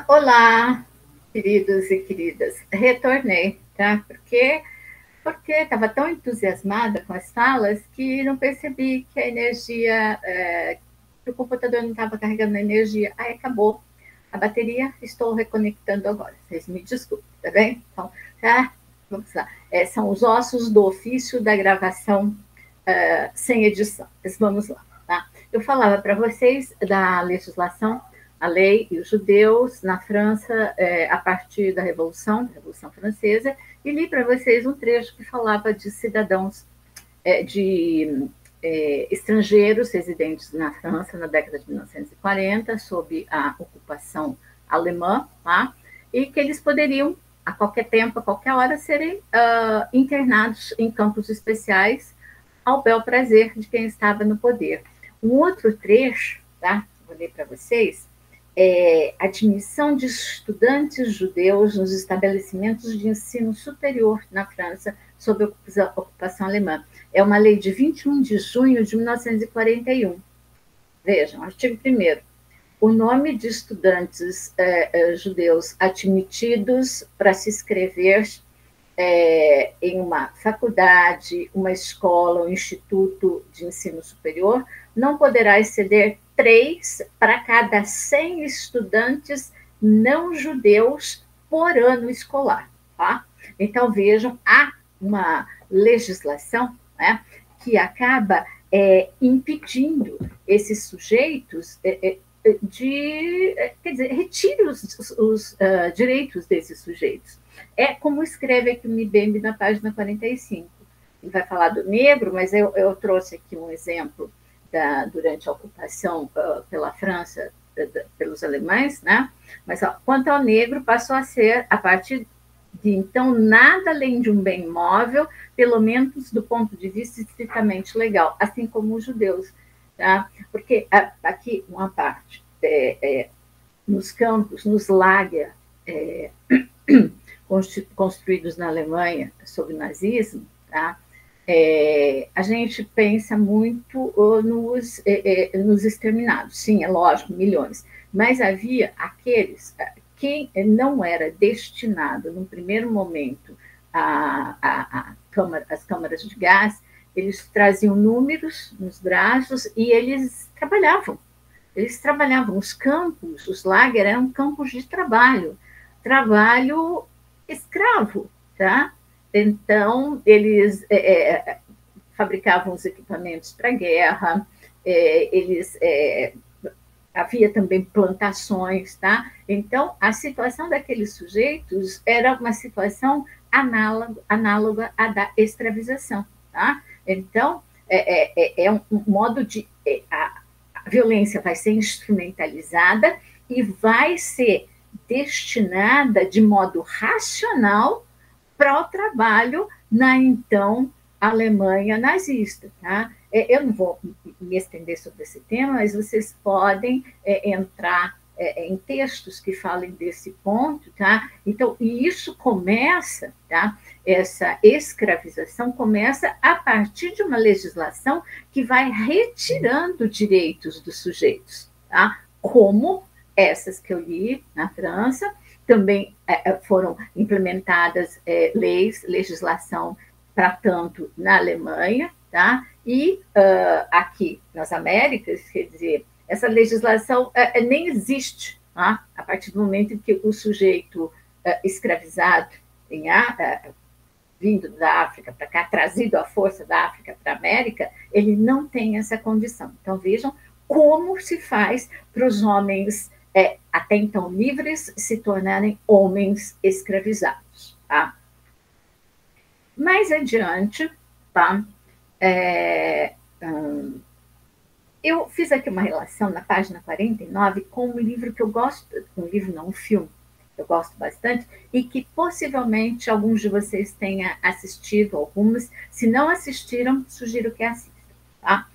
Olá, queridos e queridas. Retornei, tá? Porque estava tão entusiasmada com as falas que não percebi que a energia, que o computador não estava carregando energia. Aí acabou a bateria, estou reconectando agora. Vocês me desculpem, tá bem? Então, tá? Vamos lá. São os ossos do ofício da gravação sem edição. Mas vamos lá, tá? Eu falava para vocês da legislação, a lei e os judeus na França a partir da Revolução Francesa, e li para vocês um trecho que falava de cidadãos, de estrangeiros residentes na França na década de 1940, sob a ocupação alemã, tá? E que eles poderiam, a qualquer tempo, a qualquer hora, serem internados em campos especiais ao bel prazer de quem estava no poder. Um outro trecho, tá? Vou ler para vocês, admissão de estudantes judeus nos estabelecimentos de ensino superior na França sob a ocupação alemã. É uma lei de 21 de junho de 1941. Vejam, artigo 1º. O nome de estudantes judeus admitidos para se inscrever em uma faculdade, uma escola, um instituto de ensino superior, não poderá exceder 3 para cada 100 estudantes não judeus por ano escolar. Tá? Então, vejam, há uma legislação, né, que acaba impedindo esses sujeitos de, quer dizer, retire os direitos desses sujeitos. É como escreve aqui o Mbembe na página 45. Ele vai falar do negro, mas eu trouxe aqui um exemplo durante a ocupação pela França, pelos alemães, né? Mas quanto ao negro, passou a ser, a partir de então, nada além de um bem móvel, pelo menos do ponto de vista estritamente legal, assim como os judeus. Tá? Porque aqui, uma parte, nos campos, nos lager, construídos na Alemanha sob o nazismo, tá? A gente pensa muito nos exterminados. Sim, é lógico, milhões. Mas havia aqueles que não era destinado, no primeiro momento, às câmaras de gás, eles traziam números nos braços e eles trabalhavam. Eles trabalhavam. Os campos, os lager, eram campos de trabalho escravo, tá? Então, eles fabricavam os equipamentos para a guerra, havia também plantações, tá? Então, a situação daqueles sujeitos era uma situação análoga à da escravização, tá? Então, é um modo de... a violência vai ser instrumentalizada e vai ser destinada de modo racional para o trabalho na então Alemanha nazista. Tá? Eu não vou me estender sobre esse tema, mas vocês podem entrar em textos que falem desse ponto, tá? Então, e isso começa, tá? Essa escravização começa a partir de uma legislação que vai retirando direitos dos sujeitos, tá? Como essas que eu li na França, também foram implementadas legislação para tanto na Alemanha, tá? E aqui nas Américas, quer dizer, essa legislação nem existe, tá? A partir do momento em que o sujeito escravizado vindo da África para cá, trazido à força da África para a América, ele não tem essa condição. Então, vejam como se faz para os homens até então livres se tornarem homens escravizados. Tá? Mais adiante, tá? Eu fiz aqui uma relação na página 49 com um livro que eu gosto, um livro não, um filme, eu gosto bastante, e que possivelmente alguns de vocês tenham assistido, algumas, se não assistiram, sugiro que assistam. Tá?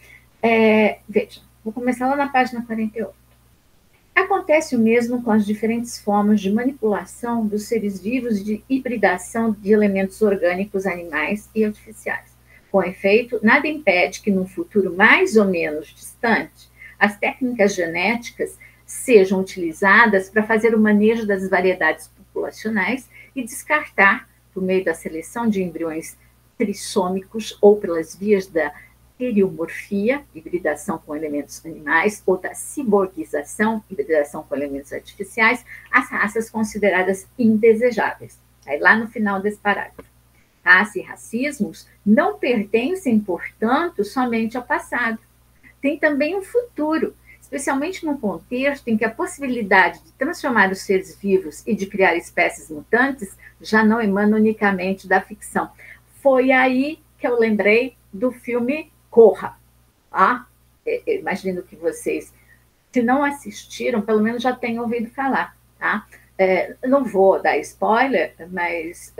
Vejam, vou começar lá na página 48. Acontece o mesmo com as diferentes formas de manipulação dos seres vivos e de hibridação de elementos orgânicos, animais e artificiais. Com efeito, nada impede que, num futuro mais ou menos distante, as técnicas genéticas sejam utilizadas para fazer o manejo das variedades populacionais e descartar, por meio da seleção de embriões trissômicos ou pelas vias da teriomorfia, hibridação com elementos animais, ou da ciborguização, hibridação com elementos artificiais, as raças consideradas indesejáveis. Aí lá no final desse parágrafo. Raça e racismos não pertencem, portanto, somente ao passado. Tem também um futuro, especialmente num contexto em que a possibilidade de transformar os seres vivos e de criar espécies mutantes já não emana unicamente da ficção. Foi aí que eu lembrei do filme Corra. Ah, imagino que vocês, se não assistiram, pelo menos já tenham ouvido falar. Tá? Não vou dar spoiler, mas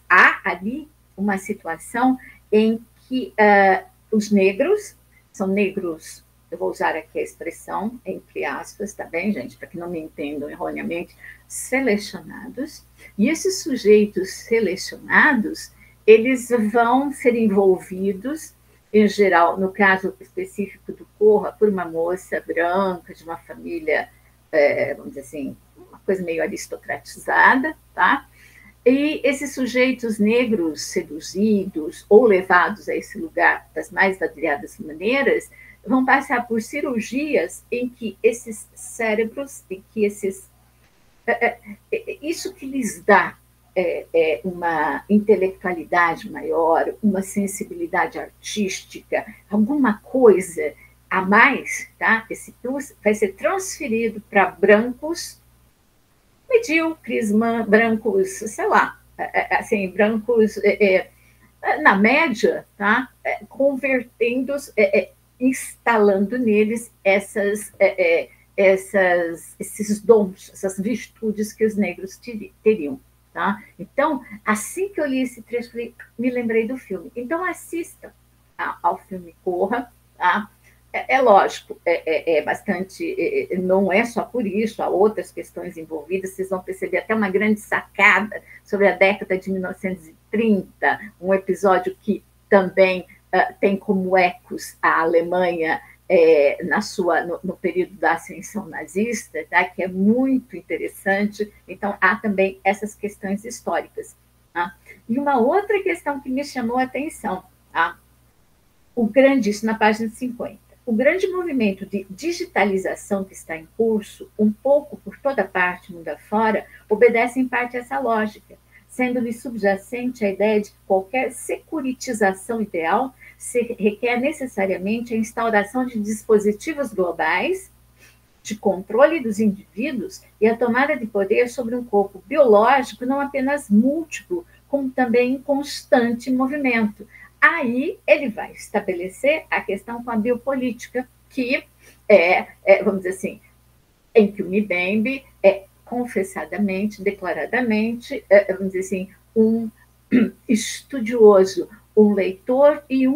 há ali uma situação em que os negros, são negros, eu vou usar aqui a expressão, entre aspas, tá bem, gente, para que não me entendam erroneamente, selecionados, e esses sujeitos selecionados, eles vão ser envolvidos, em geral, no caso específico do Corra, por uma moça branca, de uma família, vamos dizer assim, uma coisa meio aristocratizada, tá? E esses sujeitos negros seduzidos ou levados a esse lugar das mais variadas maneiras vão passar por cirurgias em que esses cérebros, em que isso que lhes dá uma intelectualidade maior, uma sensibilidade artística, alguma coisa a mais, tá? Esse plus vai ser transferido para brancos medíocres, brancos, sei lá, assim, brancos na média, tá? Convertendo-os, instalando neles esses dons, essas virtudes que os negros teriam. Tá? Então, assim que eu li esse trecho, me lembrei do filme. Então, assistam ao filme Corra. Tá? Lógico, bastante, não é só por isso, há outras questões envolvidas, vocês vão perceber até uma grande sacada sobre a década de 1930, um episódio que também tem como ecos a Alemanha no período da ascensão nazista, tá? Que é muito interessante. Então, há também essas questões históricas. Tá? E uma outra questão que me chamou a atenção, tá? Isso na página 50. O grande movimento de digitalização que está em curso, um pouco por toda parte, mundo afora, obedece em parte a essa lógica, sendo-lhe subjacente a ideia de que qualquer securitização ideal requer necessariamente a instauração de dispositivos globais de controle dos indivíduos e a tomada de poder sobre um corpo biológico não apenas múltiplo, como também em constante movimento. Aí ele vai estabelecer a questão com a biopolítica, que vamos dizer assim, em que o Mbembe é confessadamente, declaradamente, vamos dizer assim, um estudioso, um leitor e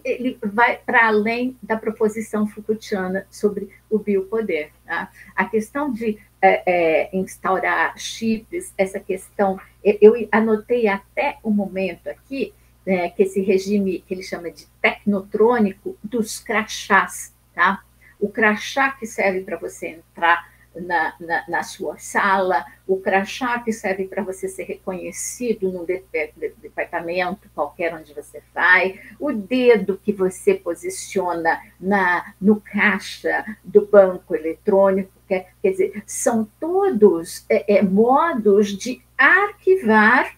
ele vai para além da proposição Foucaultiana sobre o biopoder. Tá? A questão de instaurar chips, essa questão, eu anotei até o momento aqui, que esse regime que ele chama de tecnotrônico dos crachás, tá? O crachá que serve para você entrar na sua sala, o crachá que serve para você ser reconhecido num departamento qualquer onde você vai, o dedo que você posiciona no caixa do banco eletrônico, quer dizer, são todos modos de arquivar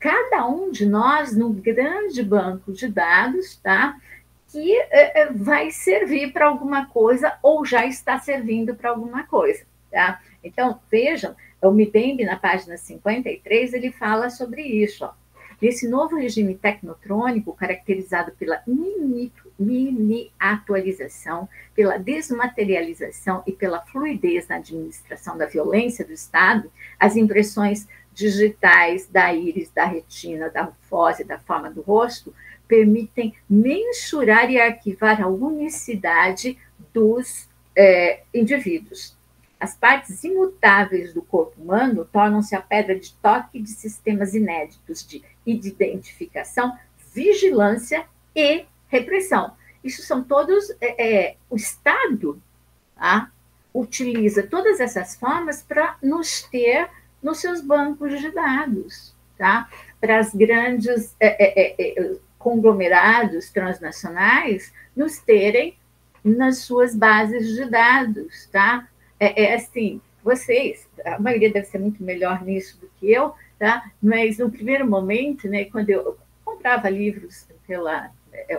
cada um de nós num grande banco de dados, tá? Que vai servir para alguma coisa ou já está servindo para alguma coisa. Tá? Então, vejam, o Mbembe, na página 53, ele fala sobre isso. Ó. Esse novo regime tecnotrônico, caracterizado pela miniaturização, pela desmaterialização e pela fluidez na administração da violência do Estado, as impressões digitais da íris, da retina, da fose, da forma do rosto, permitem mensurar e arquivar a unicidade dos indivíduos. As partes imutáveis do corpo humano tornam-se a pedra de toque de sistemas inéditos de identificação, vigilância e repressão. Isso são todos o Estado, tá? Utiliza todas essas formas para nos ter nos seus bancos de dados, tá? Para as grandes conglomerados transnacionais nos terem nas suas bases de dados, tá? Assim, vocês, a maioria deve ser muito melhor nisso do que eu, tá? Mas no primeiro momento, né, quando eu comprava livros pela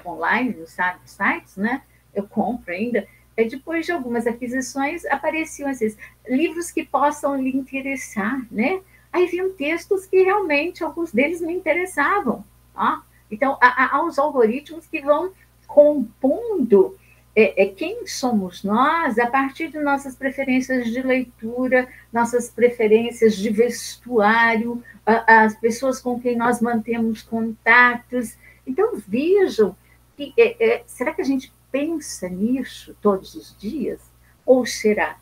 online nos sites, né? Eu compro ainda. Depois de algumas aquisições, apareciam esses livros que possam lhe interessar, né? Aí vinham textos que realmente, alguns deles me interessavam. Ó. Então, há os algoritmos que vão compondo quem somos nós a partir de nossas preferências de leitura, nossas preferências de vestuário, as pessoas com quem nós mantemos contatos. Então, vejam, que, será que a gente pensa nisso todos os dias? Ou será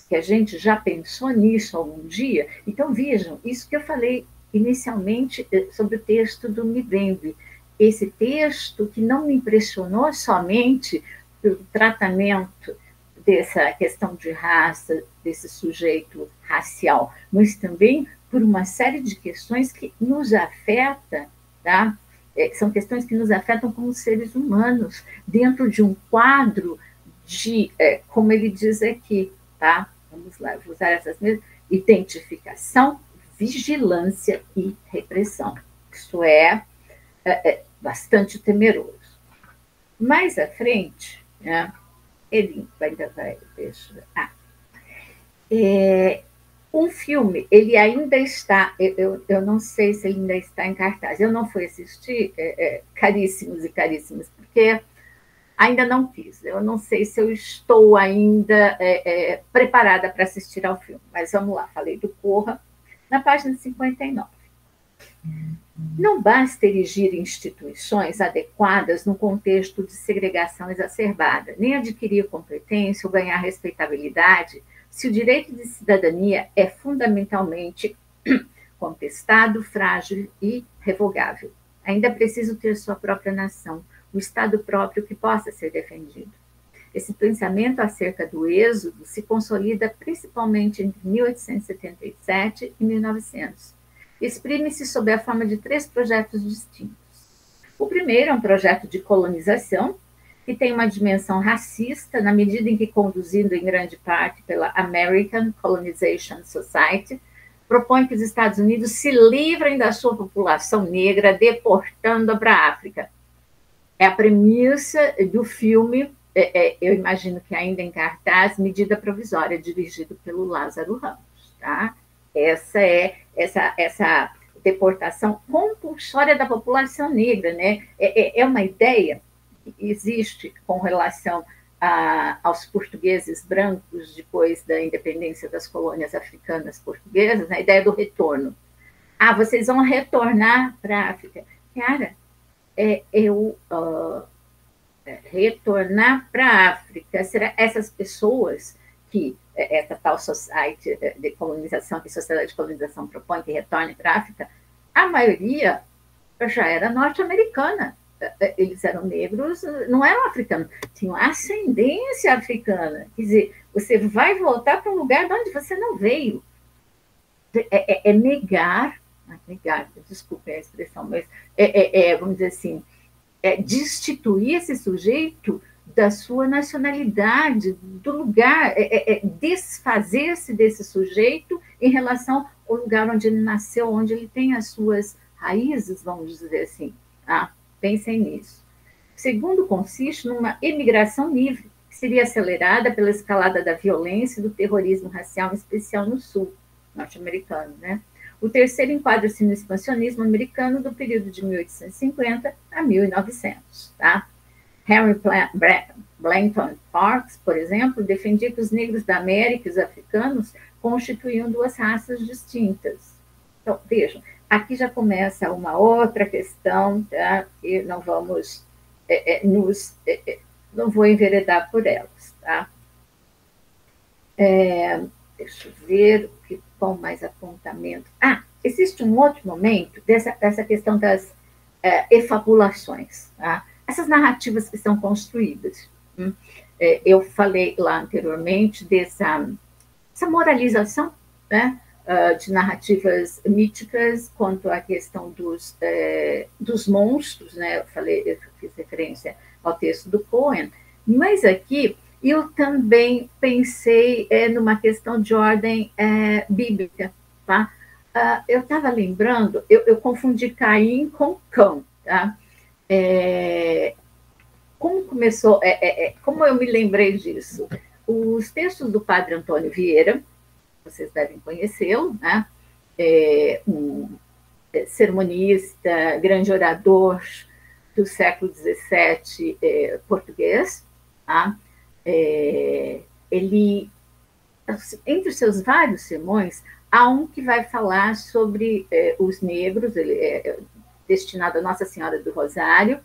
que a gente já pensou nisso algum dia? Então, vejam, isso que eu falei inicialmente sobre o texto do Mbembe. Esse texto que não me impressionou somente pelo tratamento dessa questão de raça, desse sujeito racial, mas também por uma série de questões que nos afetam, tá? São questões que nos afetam como seres humanos, dentro de um quadro de, como ele diz aqui, tá? Vamos lá, vou usar essas mesmas, identificação, vigilância e repressão. Isso é bastante temeroso. Mais à frente, né, ele ainda vai... um filme, ele ainda está, eu não sei se ele ainda está em cartaz, eu não fui assistir, caríssimos e caríssimas, porque ainda não quis, eu não sei se eu estou ainda preparada para assistir ao filme, mas vamos lá, falei do Corra, na página 59. Não basta erigir instituições adequadas no contexto de segregação exacerbada, nem adquirir competência ou ganhar respeitabilidade se o direito de cidadania é fundamentalmente contestado, frágil e revogável. Ainda é preciso ter sua própria nação, um Estado próprio que possa ser defendido. Esse pensamento acerca do êxodo se consolida principalmente entre 1877 e 1900. Exprime-se sob a forma de 3 projetos distintos. O primeiro é um projeto de colonização, que tem uma dimensão racista, na medida em que, conduzido em grande parte pela American Colonization Society, propõe que os Estados Unidos se livrem da sua população negra, deportando-a para a África. É a premissa do filme, eu imagino que ainda em cartaz, Medida Provisória, dirigido pelo Lázaro Ramos. Tá? Essa deportação compulsória da população negra, né? É uma ideia que existe com relação aos portugueses brancos depois da independência das colônias africanas portuguesas, a ideia do retorno. Vocês vão retornar para a África. Cara, retornar para a África, será essas pessoas que essa tal society de colonização, que a sociedade de colonização propõe que retorne para a África, a maioria já era norte-americana. Eles eram negros, não eram africanos, tinham ascendência africana. Quer dizer, você vai voltar para um lugar de onde você não veio. Negar, desculpe a expressão, mas vamos dizer assim, destituir esse sujeito da sua nacionalidade, do lugar, desfazer-se desse sujeito em relação ao lugar onde ele nasceu, onde ele tem as suas raízes, vamos dizer assim. Pensem nisso. O segundo consiste numa emigração livre, que seria acelerada pela escalada da violência e do terrorismo racial, em especial no sul norte-americano, né? O terceiro enquadra-se no expansionismo americano do período de 1850 a 1900. Tá? Henry Blanton Parks, por exemplo, defendia que os negros da América e os africanos constituíam 2 raças distintas. Então, vejam, aqui já começa uma outra questão, tá? E não vamos não vou enveredar por elas. Tá? Deixa eu ver qual mais apontamento. Existe um outro momento dessa questão das efabulações, tá? Essas narrativas que são construídas. Eu falei lá anteriormente essa moralização, né, de narrativas míticas quanto à questão dos monstros, né? Eu fiz referência ao texto do Cohen, mas aqui eu também pensei numa questão de ordem bíblica, tá? Eu estava lembrando, eu confundi Caim com Cão, tá? Como começou, como eu me lembrei disso? Os textos do padre Antônio Vieira, vocês devem conhecê-lo, né? Um sermonista, grande orador do século XVII português. Tá? Ele, entre os seus vários sermões, há um que vai falar sobre os negros, ele é destinado a Nossa Senhora do Rosário,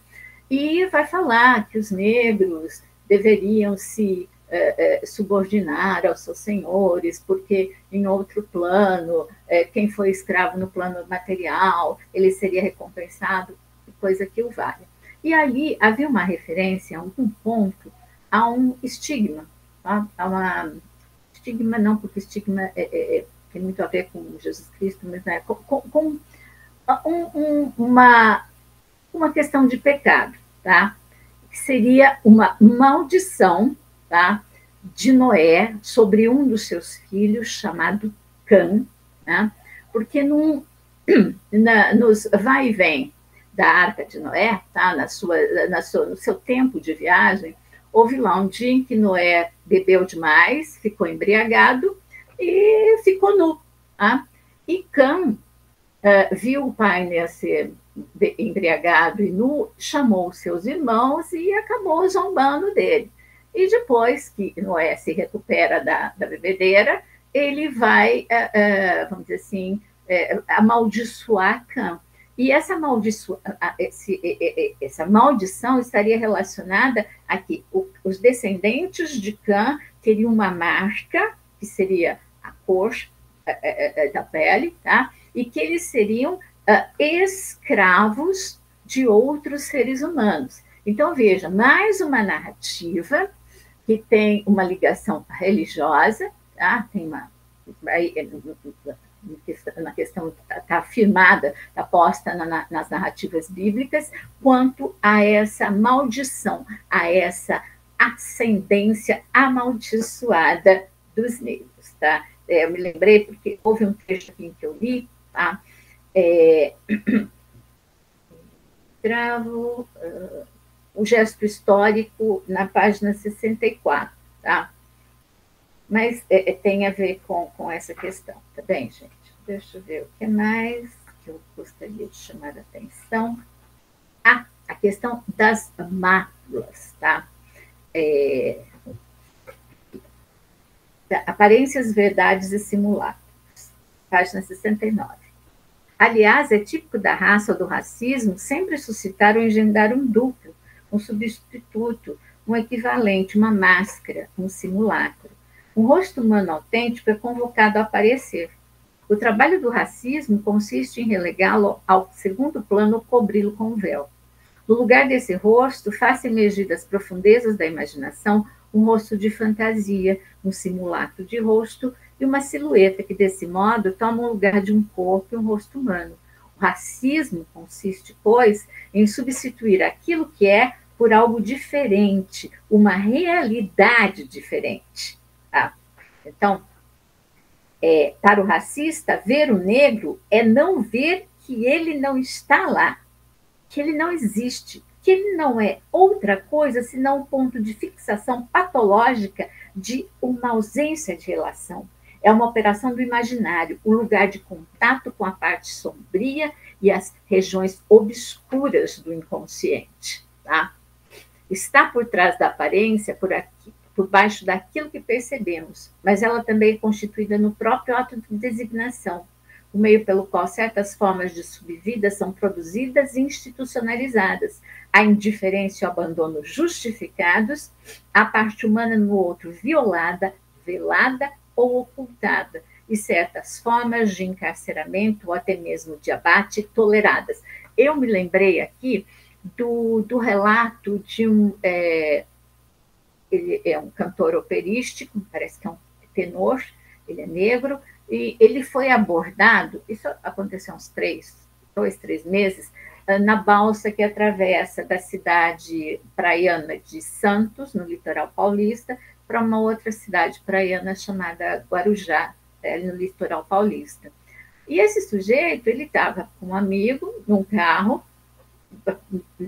e vai falar que os negros deveriam se subordinar aos seus senhores, porque em outro plano, quem foi escravo no plano material, ele seria recompensado, coisa que o vale. E ali havia uma referência, a um ponto, a um estigma, tá? Estigma não, porque estigma tem muito a ver com Jesus Cristo, mas com uma questão de pecado, tá? Que seria uma maldição, tá? De Noé sobre um dos seus filhos, chamado Cã, né? Porque nos vai e vem da Arca de Noé, tá? No seu tempo de viagem, houve lá um dia em que Noé bebeu demais, ficou embriagado e ficou nu. Tá? E Cã viu o pai ser embriagado e nu, chamou seus irmãos e acabou zombando dele. E depois que Noé se recupera da bebedeira, ele vai, vamos dizer assim, amaldiçoar Cã. E essa maldição estaria relacionada a que os descendentes de Cã teriam uma marca, que seria a cor da pele, tá? E que eles seriam escravos de outros seres humanos. Então, veja, mais uma narrativa que tem uma ligação religiosa, tá? Tem na questão está afirmada, está posta nas narrativas bíblicas, quanto a essa maldição, a essa ascendência amaldiçoada dos negros. Tá? Eu me lembrei porque houve um trecho aqui que eu li, tá? Travo o gesto histórico na página 64, tá? Mas tem a ver com essa questão, tá bem, gente? Deixa eu ver o que mais que eu gostaria de chamar a atenção. A questão das máculas, tá? Aparências, verdades e simulacros, página 69. Aliás, é típico da raça ou do racismo sempre suscitar ou engendrar um duplo, um substituto, um equivalente, uma máscara, um simulacro. Um rosto humano autêntico é convocado a aparecer. O trabalho do racismo consiste em relegá-lo ao segundo plano ou cobri-lo com um véu. No lugar desse rosto, faça emergir das profundezas da imaginação um rosto de fantasia, um simulacro de rosto e uma silhueta que, desse modo, toma o lugar de um corpo e um rosto humano. O racismo consiste, pois, em substituir aquilo que é por algo diferente, uma realidade diferente. Tá? Então, para o racista, ver o negro é não ver que ele não está lá, que ele não existe, que ele não é outra coisa senão um ponto de fixação patológica de uma ausência de relação. É uma operação do imaginário, o lugar de contato com a parte sombria e as regiões obscuras do inconsciente. Tá? Está por trás da aparência, por baixo daquilo que percebemos, mas ela também é constituída no próprio ato de designação, o meio pelo qual certas formas de subvida são produzidas e institucionalizadas, a indiferença e o abandono justificados, a parte humana no outro violada, velada ou ocultada, e certas formas de encarceramento ou até mesmo de abate toleradas. Eu me lembrei aqui do relato de ele é um cantor operístico, parece que é um tenor, ele é negro, e ele foi abordado, isso aconteceu há uns 2, 3 meses, na balsa que atravessa da cidade praiana de Santos, no litoral paulista, para uma outra cidade praiana chamada Guarujá, no litoral paulista. E esse sujeito, ele estava com um amigo num carro,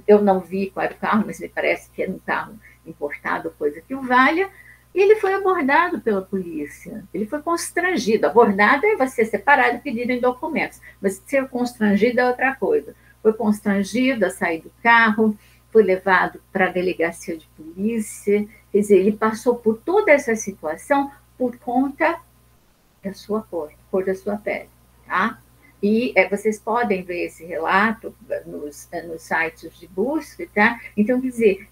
eu não vi qual era o carro, mas me parece que era um carro importado, coisa que o valha, e ele foi abordado pela polícia. Ele foi constrangido. Abordado é você separado e pedirem documentos, mas ser constrangido é outra coisa. Foi constrangido a sair do carro, foi levado para a delegacia de polícia, quer dizer, ele passou por toda essa situação por conta da sua cor da sua pele, tá? E vocês podem ver esse relato nos sites de busca, tá? Então, quer dizer,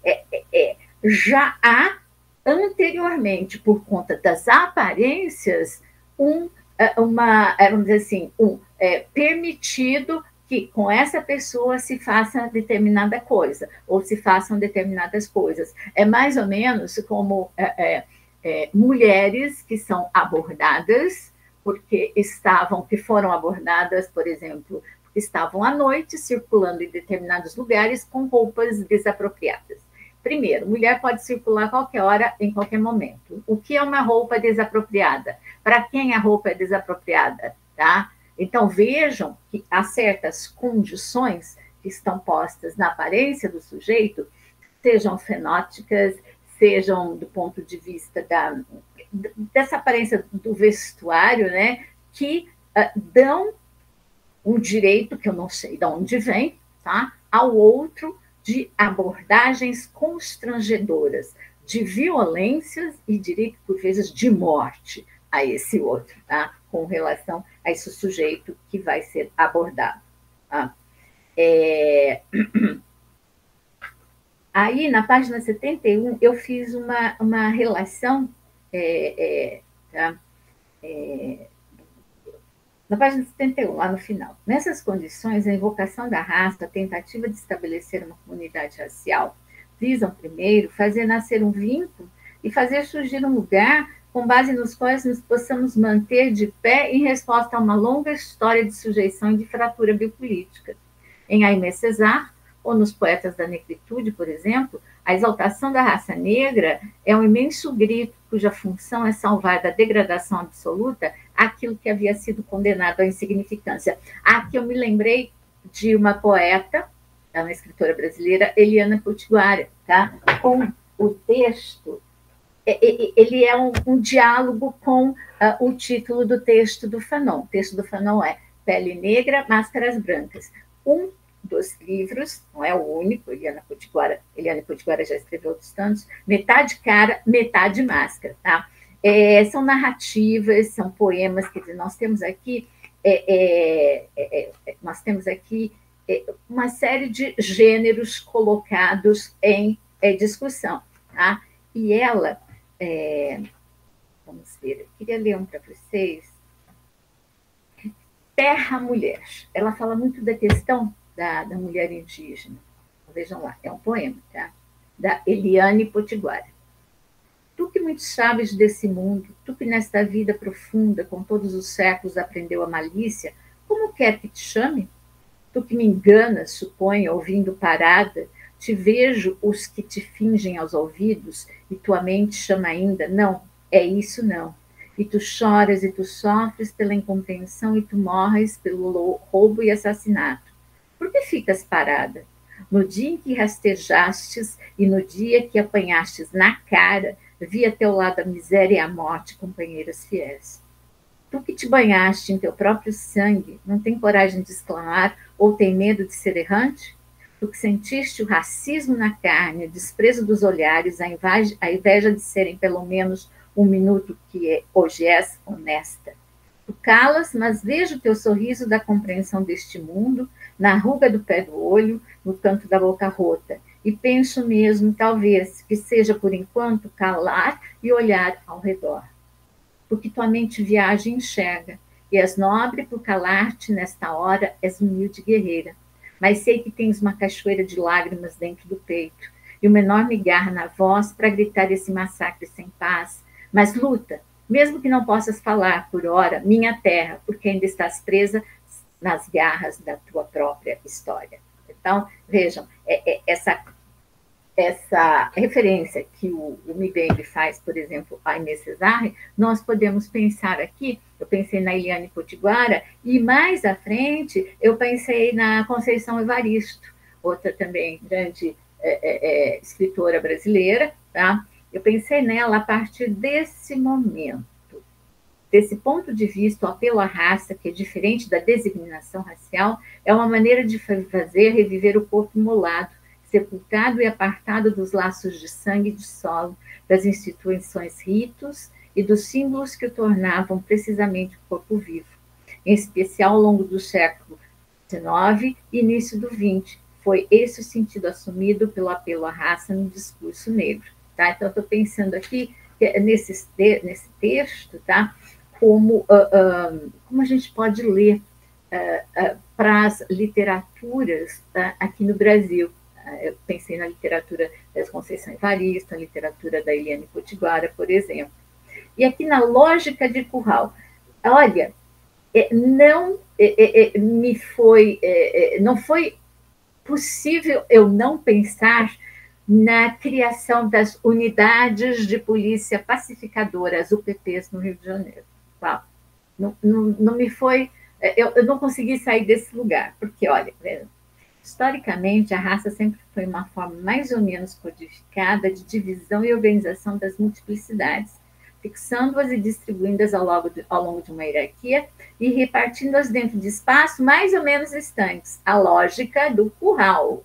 já há anteriormente, por conta das aparências, vamos dizer assim, permitido que com essa pessoa se faça determinada coisa, ou se façam determinadas coisas. É mais ou menos como mulheres que são abordadas, que foram abordadas, por exemplo, porque estavam à noite circulando em determinados lugares com roupas desapropriadas. Primeiro, mulher pode circular a qualquer hora, em qualquer momento. O que é uma roupa desapropriada? Para quem a roupa é desapropriada? Tá? Então, vejam que há certas condições que estão postas na aparência do sujeito, sejam fenóticas, sejam do ponto de vista dessa aparência do vestuário, né, que dão um direito, que eu não sei de onde vem, tá, ao outro, de abordagens constrangedoras, de violências e, diria que por vezes, de morte a esse outro, tá, com relação a esse sujeito que vai ser abordado. Tá? Aí, na página 71, eu fiz uma relação, tá? Na página 71, lá no final. Nessas condições, a invocação da raça, a tentativa de estabelecer uma comunidade racial, visam, primeiro, fazer nascer um vínculo e fazer surgir um lugar com base nos quais nos possamos manter de pé em resposta a uma longa história de sujeição e de fratura biopolítica. Em Aimé Césaire, ou nos Poetas da Negritude, por exemplo, a exaltação da raça negra é um imenso grito cuja função é salvar da degradação absoluta aquilo que havia sido condenado à insignificância. Aqui eu me lembrei de uma poeta, uma escritora brasileira, Eliana Potiguara, tá? Com o texto, ele é um diálogo com o título do texto do Fanon. O texto do Fanon é Pele Negra, Máscaras Brancas. Um dos livros, não é o único, Eliana Potiguara já escreveu outros tantos, metade cara, metade máscara, tá? São narrativas, são poemas, quer dizer, nós temos aqui uma série de gêneros colocados em discussão, tá? E ela, vamos ver, eu queria ler um para vocês, Terra Mulher. Ela fala muito da questão da mulher indígena. Vejam lá, é um poema, tá? Da Eliane Potiguara. Tu que muito sabes desse mundo, tu que nesta vida profunda, com todos os séculos aprendeu a malícia, como quer que te chame? Tu que me enganas, suponho, ouvindo parada, te vejo os que te fingem aos ouvidos, e tua mente chama ainda, não, é isso não. E tu choras e tu sofres pela incompreensão e tu morres pelo roubo e assassinato. Por que ficas parada? No dia em que rastejastes e no dia que apanhastes na cara, vi a teu lado a miséria e a morte, companheiras fiéis. Tu que te banhaste em teu próprio sangue, não tem coragem de exclamar ou tem medo de ser errante? Tu que sentiste o racismo na carne, o desprezo dos olhares, a inveja de serem pelo menos um minuto que hoje és honesta. Tu calas, mas vejo o teu sorriso da compreensão deste mundo, na ruga do pé do olho, no canto da boca rota, e penso mesmo, talvez, que seja por enquanto calar e olhar ao redor. Porque tua mente viaja e enxerga, e és nobre por calar-te nesta hora, és humilde guerreira. Mas sei que tens uma cachoeira de lágrimas dentro do peito, e uma enorme garra na voz para gritar esse massacre sem paz. Mas luta, mesmo que não possas falar por hora, minha terra, porque ainda estás presa nas garras da tua própria história. Então, vejam, essa referência que o Mbembe faz, por exemplo, a Inês Cesare, nós podemos pensar aqui, eu pensei na Eliane Potiguara, e mais à frente eu pensei na Conceição Evaristo, outra também grande escritora brasileira, tá? Eu pensei nela a partir desse momento. Desse ponto de vista, o apelo à raça, que é diferente da designação racial, é uma maneira de fazer reviver o corpo imolado, sepultado e apartado dos laços de sangue e de solo, das instituições ritos e dos símbolos que o tornavam precisamente o corpo vivo, em especial ao longo do século XIX e início do XX. Foi esse o sentido assumido pelo apelo à raça no discurso negro. Tá? Então, estou pensando aqui nesse texto, tá? Como a gente pode ler para as literaturas aqui no Brasil. Eu pensei na literatura da Conceição Evaristo, na literatura da Eliane Potiguara, por exemplo. E aqui na Lógica de Curral, olha, não foi possível eu não pensar na criação das unidades de polícia pacificadora, as UPPs, no Rio de Janeiro. Não me foi... Eu não consegui sair desse lugar, porque, olha, historicamente, a raça sempre foi uma forma mais ou menos codificada de divisão e organização das multiplicidades, fixando-as e distribuindo-as ao longo de uma hierarquia e repartindo-as dentro de espaços mais ou menos distantes. A lógica do curral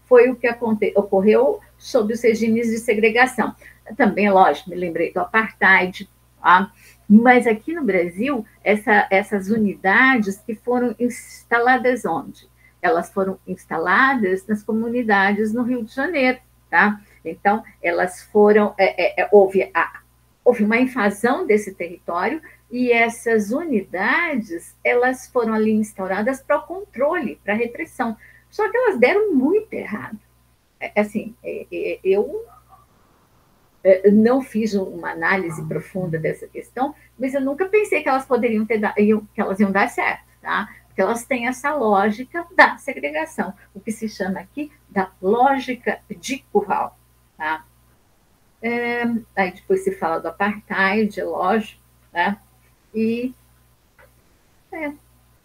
foi o que ocorreu sob os regimes de segregação. Também, lógico, me lembrei do apartheid, tá? Mas aqui no Brasil, essas unidades que foram instaladas onde? Elas foram instaladas nas comunidades no Rio de Janeiro, tá? Então, elas foram... houve uma invasão desse território e essas unidades, elas foram ali instauradas para o controle, para a repressão. Só que elas deram muito errado. Assim, eu não fiz uma análise profunda dessa questão, mas eu nunca pensei que elas poderiam que elas iam dar certo, tá? Porque elas têm essa lógica da segregação, o que se chama aqui da lógica de curral, tá? Aí depois se fala do apartheid, lógico, né? E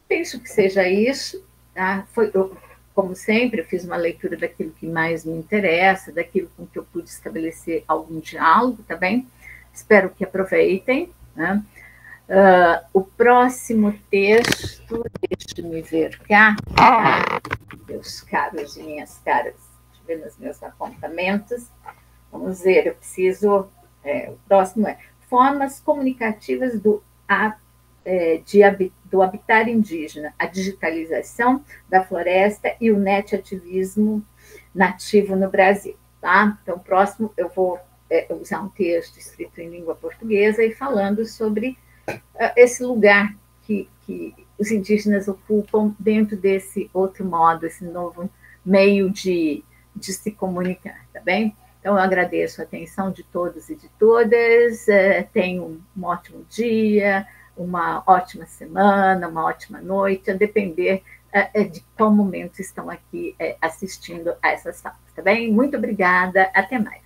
penso que seja isso, tá? Como sempre, eu fiz uma leitura daquilo que mais me interessa, daquilo com que eu pude estabelecer algum diálogo, tá bem? Espero que aproveitem, né? O próximo texto, deixe-me ver cá, meus caros e minhas caras, deixa eu ver nos meus apontamentos. Vamos ver, eu preciso... o próximo é Formas Comunicativas do habitat indígena, a digitalização da floresta e o netativismo nativo no Brasil. Tá? Então, próximo eu vou usar um texto escrito em língua portuguesa e falando sobre esse lugar que os indígenas ocupam dentro desse outro modo, esse novo meio de se comunicar, tá bem? Então, eu agradeço a atenção de todos e de todas, tenham um ótimo dia, uma ótima semana, uma ótima noite, a depender de qual momento estão aqui assistindo a essas falas, tá bem? Muito obrigada, até mais.